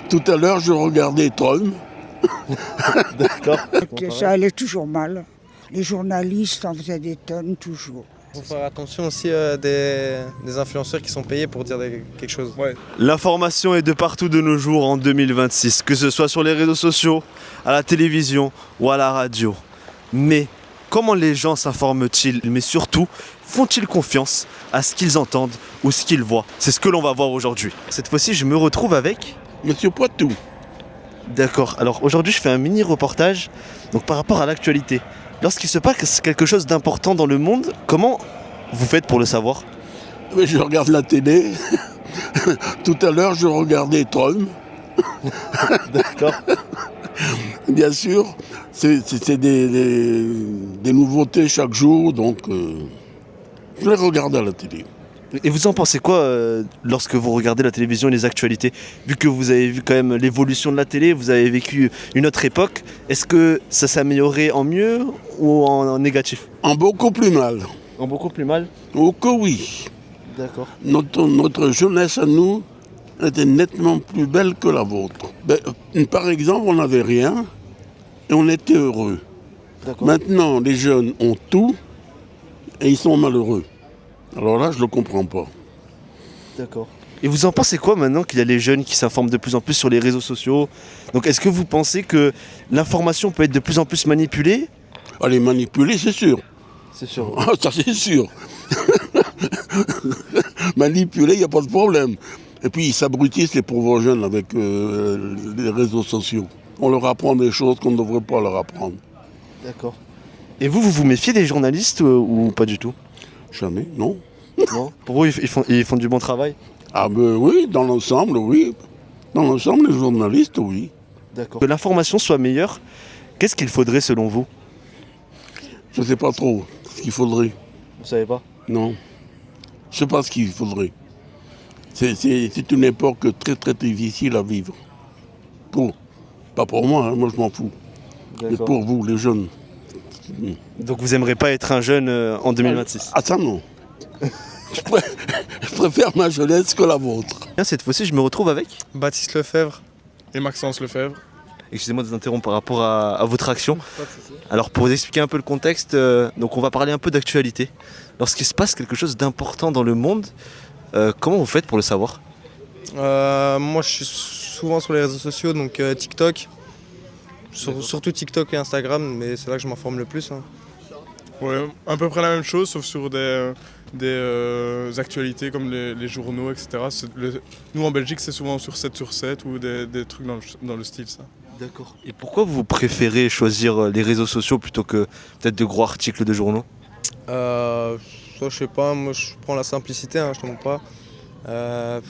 Tout à l'heure, je regardais Trump. D'accord. Que ça allait toujours mal. Les journalistes en faisaient des tonnes toujours. Il faut faire attention aussi à des influenceurs qui sont payés pour dire quelque chose. Ouais. L'information est de partout de nos jours en 2026, que ce soit sur les réseaux sociaux, à la télévision ou à la radio. Mais comment les gens s'informent-ils? Mais surtout, font-ils confiance à ce qu'ils entendent ou ce qu'ils voient? C'est ce que l'on va voir aujourd'hui. Cette fois-ci, je me retrouve avec... Monsieur Poitou. D'accord. Alors aujourd'hui, je fais un mini reportage donc par rapport à l'actualité. Lorsqu'il se passe quelque chose d'important dans le monde, comment vous faites pour le savoir? Mais je regarde la télé. Tout à l'heure, je regardais Trump. D'accord. Bien sûr, c'est des nouveautés chaque jour, donc je les regarde à la télé. Et vous en pensez quoi lorsque vous regardez la télévision et les actualités? Vu que vous avez vu quand même l'évolution de la télé, vous avez vécu une autre époque, est-ce que ça s'est amélioré en mieux ou en négatif? En beaucoup plus mal. En beaucoup plus mal? Oh que oui. D'accord. Notre jeunesse à nous était nettement plus belle que la vôtre. Par exemple, on n'avait rien et on était heureux. D'accord. Maintenant, les jeunes ont tout et ils sont malheureux. Alors là, je ne le comprends pas. D'accord. Et vous en pensez quoi maintenant qu'il y a les jeunes qui s'informent de plus en plus sur les réseaux sociaux? Donc est-ce que vous pensez que l'information peut être de plus en plus manipulée? Allez, manipuler, c'est sûr. C'est sûr. Ah, ça, c'est sûr. Manipuler, il n'y a pas de problème. Et puis, ils s'abrutissent, les pauvres jeunes, avec les réseaux sociaux. On leur apprend des choses qu'on ne devrait pas leur apprendre. D'accord. Et vous vous méfiez des journalistes ou pas du tout? Jamais, non. Non. Pour vous, ils font du bon travail? Ah ben oui, dans l'ensemble, oui. Dans l'ensemble, les journalistes, oui. D'accord. Que l'information soit meilleure, qu'est-ce qu'il faudrait selon vous? Je ne sais pas trop ce qu'il faudrait. Vous savez pas? Non. Je ne sais pas ce qu'il faudrait. C'est une époque très très difficile à vivre. Pas pour moi, hein, moi je m'en fous. Mais pour vous, les jeunes. Donc vous aimeriez pas être un jeune en 2026? Ah ça non. Je préfère ma jeunesse que la vôtre. Cette fois-ci, je me retrouve avec... Baptiste Lefebvre. Et Maxence Lefebvre. Excusez-moi de vous interrompre par rapport à votre action. Alors pour vous expliquer un peu le contexte, donc on va parler un peu d'actualité. Lorsqu'il se passe quelque chose d'important dans le monde, comment vous faites pour le savoir? Moi, je suis souvent sur les réseaux sociaux, donc TikTok. Surtout TikTok et Instagram, mais c'est là que je m'informe le plus. Hein. Ouais, à peu près la même chose, sauf sur des actualités comme les journaux, etc. Nous en Belgique, c'est souvent sur 7 sur 7 ou des trucs dans le style, ça. D'accord. Et pourquoi vous préférez choisir les réseaux sociaux plutôt que peut-être de gros articles de journaux? Ça, je sais pas, moi je prends la simplicité, hein, je te mens pas.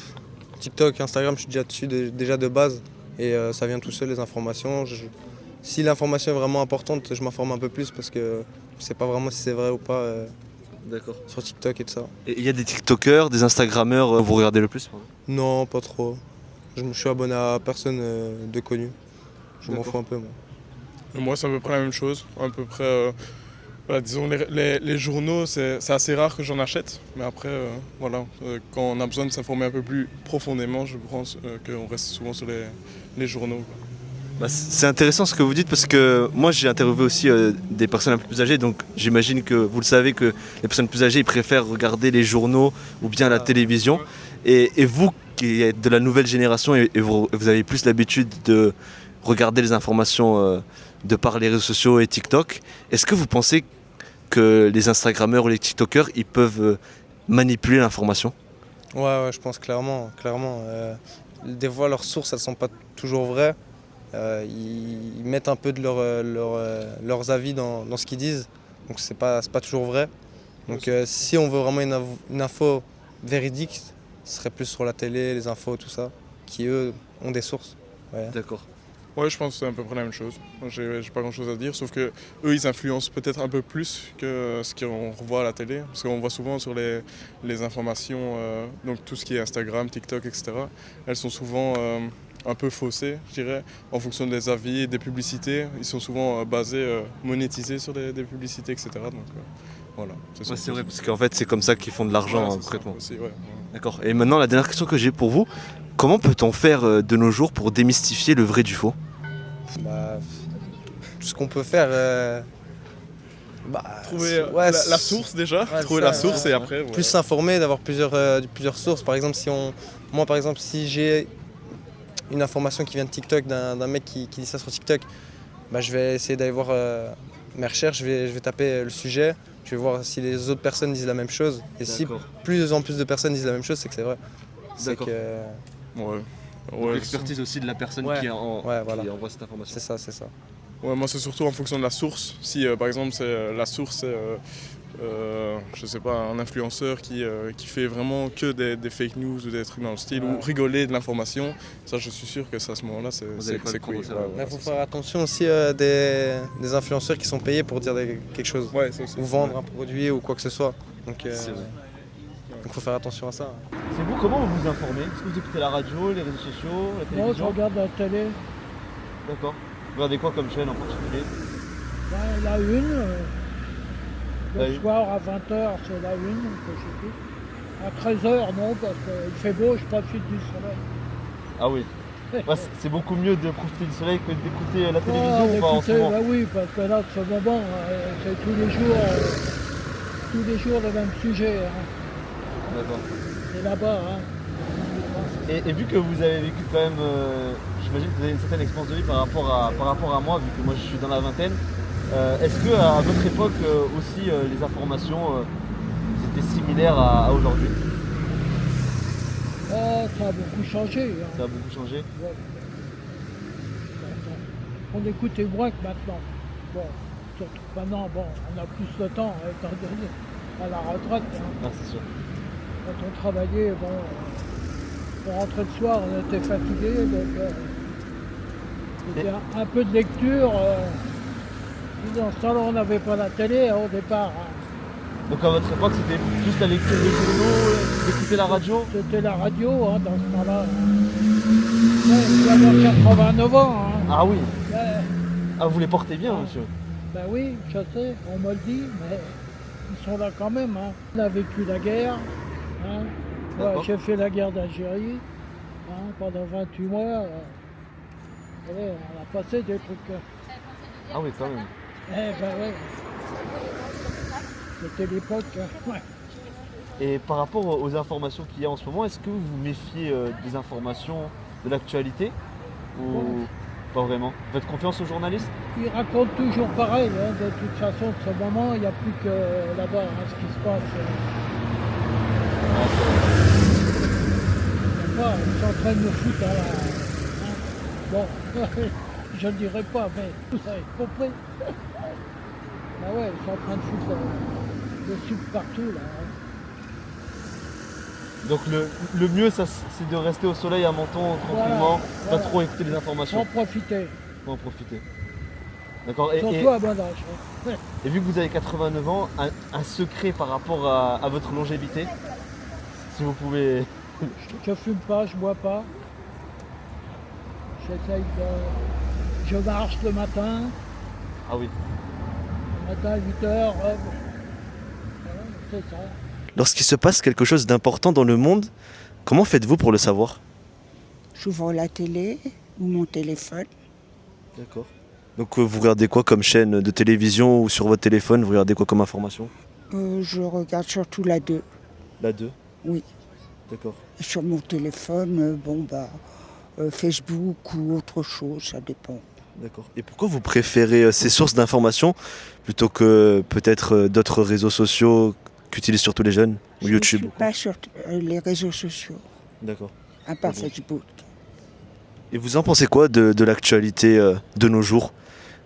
TikTok, Instagram, je suis déjà dessus déjà de base et ça vient tout seul les informations. Si l'information est vraiment importante, je m'informe un peu plus parce que je sais pas vraiment si c'est vrai ou pas D'accord. sur TikTok et tout ça. Et il y a des TikTokers, des Instagrammeurs, vous regardez le plus? Non, pas trop. Je me suis abonné à personne de connu. Je m'en fous un peu moi. Et moi, c'est à peu près la même chose. À peu près, voilà, disons, les journaux, c'est assez rare que j'en achète. Mais après, voilà, quand on a besoin de s'informer un peu plus profondément, je pense qu'on reste souvent sur les journaux, quoi. C'est intéressant ce que vous dites parce que moi j'ai interviewé aussi des personnes un peu plus âgées, donc j'imagine que vous le savez que les personnes plus âgées ils préfèrent regarder les journaux ou bien la télévision et vous qui êtes de la nouvelle génération et vous avez plus l'habitude de regarder les informations de par les réseaux sociaux et TikTok, est-ce que vous pensez que les Instagrammeurs ou les TikTokers ils peuvent manipuler l'information? Ouais, je pense clairement. Des fois leurs sources elles sont pas toujours vraies. Ils mettent un peu de leurs avis dans ce qu'ils disent, donc c'est pas toujours vrai. Donc si on veut vraiment une info véridique, ce serait plus sur la télé, les infos, tout ça, qui eux ont des sources. Ouais. D'accord. Ouais, je pense que c'est à peu près la même chose. J'ai pas grand chose à dire, sauf que eux ils influencent peut-être un peu plus que ce qu'on revoit à la télé. Parce qu'on voit souvent sur les informations, donc tout ce qui est Instagram, TikTok, etc. Elles sont souvent un peu faussées, je dirais, en fonction des avis et des publicités. Ils sont souvent basés, monétisés sur des publicités, etc. Donc voilà. C'est vrai, parce qu'en fait c'est comme ça qu'ils font de l'argent voilà, concrètement. aussi, ouais. D'accord. Et maintenant la dernière question que j'ai pour vous, Comment peut-on faire de nos jours pour démystifier le vrai du faux? Bah, tout ce qu'on peut faire. Trouver ouais, la source déjà, ouais, trouver ça, la source ouais. et après. Plus s'informer, d'avoir plusieurs sources. Par exemple, moi par exemple, si j'ai une information qui vient de TikTok, d'un mec qui dit ça sur TikTok, bah, je vais essayer d'aller voir mes recherches, je vais taper le sujet, je vais voir si les autres personnes disent la même chose. Et si plus en plus de personnes disent la même chose, c'est que c'est vrai. C'est D'accord. que... Ouais, L'expertise aussi de la personne Ouais. qui voilà. envoie cette information. C'est ça. Ouais, moi c'est surtout en fonction de la source. Si par exemple la source c'est je sais pas, un influenceur qui fait vraiment que des fake news ou des trucs dans le style ou rigoler de l'information, ça je suis sûr que ça, à ce moment-là c'est cool. Il faut faire attention aussi des influenceurs qui sont payés pour dire quelque chose. Ouais, ça aussi. Ou vendre un produit ou quoi que ce soit. Donc C'est vrai. il faut faire attention à ça. C'est vous, comment vous vous informez? Est-ce que vous écoutez la radio, les réseaux sociaux, la Non, je télévision? regarde la télé. D'accord. Vous regardez quoi comme chaîne en particulier? Ben, la une, La le une. soir à 20h, c'est la une que j'écoute. À 13h, non, parce qu'il fait beau, je profite du soleil. Ah oui. Ouais, c'est beaucoup mieux de profiter du soleil que d'écouter la télévision ou pas en ce écoutez, moment? ben oui, parce que là, ce moment, c'est tous les jours le même sujet. Hein. D'accord. C'est là-bas. Hein. Et vu que vous avez vécu quand même, j'imagine que vous avez une certaine expérience de vie par rapport à moi, vu que moi je suis dans la vingtaine, est-ce que à votre époque aussi les informations étaient similaires à aujourd'hui? Oh, ça a beaucoup changé. Hein. Ça a beaucoup changé? Ouais. On écoutait moins que maintenant. Bon, surtout maintenant, bon, on a plus de temps, étant donné à la retraite. Hein. Ah, c'est sûr. Quand on travaillait, bon, on rentrait le soir, on était fatigué, donc c'était un peu de lecture. Dans ce temps-là, on n'avait pas la télé hein, au départ. Hein. Donc à votre époque, c'était juste la lecture des journaux, d'écouter la radio? C'était la radio hein, dans ce temps-là. Ouais, j'avais 89 ans. Hein. Ah oui. Ouais, Ah, vous les portez bien, monsieur. ben oui, je sais, on me le dit, mais ils sont là quand même. Hein. On a vécu la guerre. Hein. Ouais, D'accord. j'ai fait la guerre d'Algérie hein, pendant 28 mois. Ouais, on a passé des trucs. Ah oui, quand même. Eh ben ouais. C'était l'époque. Ouais. Et par rapport aux informations qu'il y a en ce moment, est-ce que vous vous méfiez des informations de l'actualité ou pas vraiment? Vous faites confiance aux journalistes? Ils racontent toujours pareil. Hein. De toute façon, de ce moment, il n'y a plus que là-bas hein, ce qui se passe. Ils sont en train de nous foutre à la... hein. Bon, je ne le dirai pas, mais vous avez compris. Ah ouais, ils sont en train de foutre le soupe partout là. Hein. Donc le mieux, c'est de rester au soleil à Menton tranquillement, pas voilà. trop écouter les informations, En profiter. faut en profiter. D'accord. Et Surtout à bon âge. Hein. vu que vous avez 89 ans, un secret par rapport à votre longévité, si vous pouvez... Je fume pas, je bois pas. J'essaye de... Je marche le matin. Ah oui. Le matin à 8h. Voilà, c'est ça. Lorsqu'il se passe quelque chose d'important dans le monde, comment faites-vous pour le savoir? J'ouvre la télé ou mon téléphone. D'accord. Donc vous regardez quoi comme chaîne de télévision ou sur votre téléphone, vous regardez quoi comme information? Je regarde surtout la 2. La 2. Oui. D'accord. Et sur mon téléphone, Facebook ou autre chose, ça dépend. D'accord. Et pourquoi vous préférez ces sources d'informations plutôt que peut-être d'autres réseaux sociaux qu'utilisent surtout les jeunes ou Je YouTube? ne suis pas sur les réseaux sociaux, D'accord. à part Ah bon. Facebook. Et vous en pensez quoi de l'actualité de nos jours?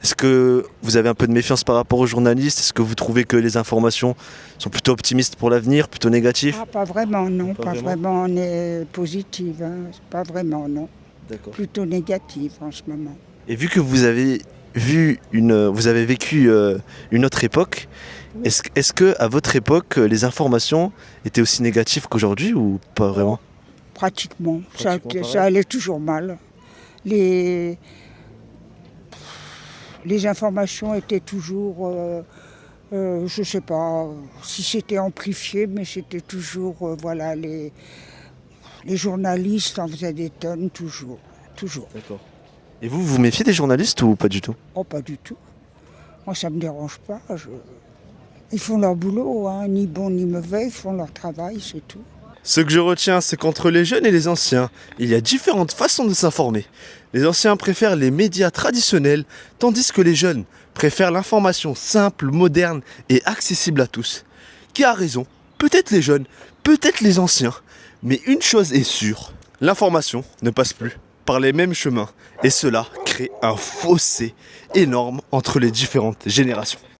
Est-ce que vous avez un peu de méfiance par rapport aux journalistes? Est-ce que vous trouvez que les informations sont plutôt optimistes pour l'avenir, plutôt négatives? Ah, pas vraiment, non. Pas Pas vraiment. vraiment, on est positive. Hein. Pas vraiment, non. D'accord. Plutôt négative en ce moment. Et vu que vous avez vécu une autre époque, Oui. est-ce que à votre époque les informations étaient aussi négatives qu'aujourd'hui ou pas vraiment? Pratiquement. Pratiquement pareil. Ça allait toujours mal. Les informations étaient toujours, je ne sais pas si c'était amplifié, mais c'était toujours, voilà, les Les journalistes en faisaient des tonnes, toujours. Toujours. D'accord. Et vous, vous méfiez des journalistes ou pas du tout? Oh, pas du tout. Moi, ça ne me dérange pas. Ils font leur boulot, hein, ni bon ni mauvais, ils font leur travail, c'est tout. Ce que je retiens, c'est qu'entre les jeunes et les anciens, il y a différentes façons de s'informer. Les anciens préfèrent les médias traditionnels, tandis que les jeunes préfèrent l'information simple, moderne et accessible à tous. Qui a raison? Peut-être les jeunes, peut-être les anciens. Mais une chose est sûre, l'information ne passe plus par les mêmes chemins. Et cela crée un fossé énorme entre les différentes générations.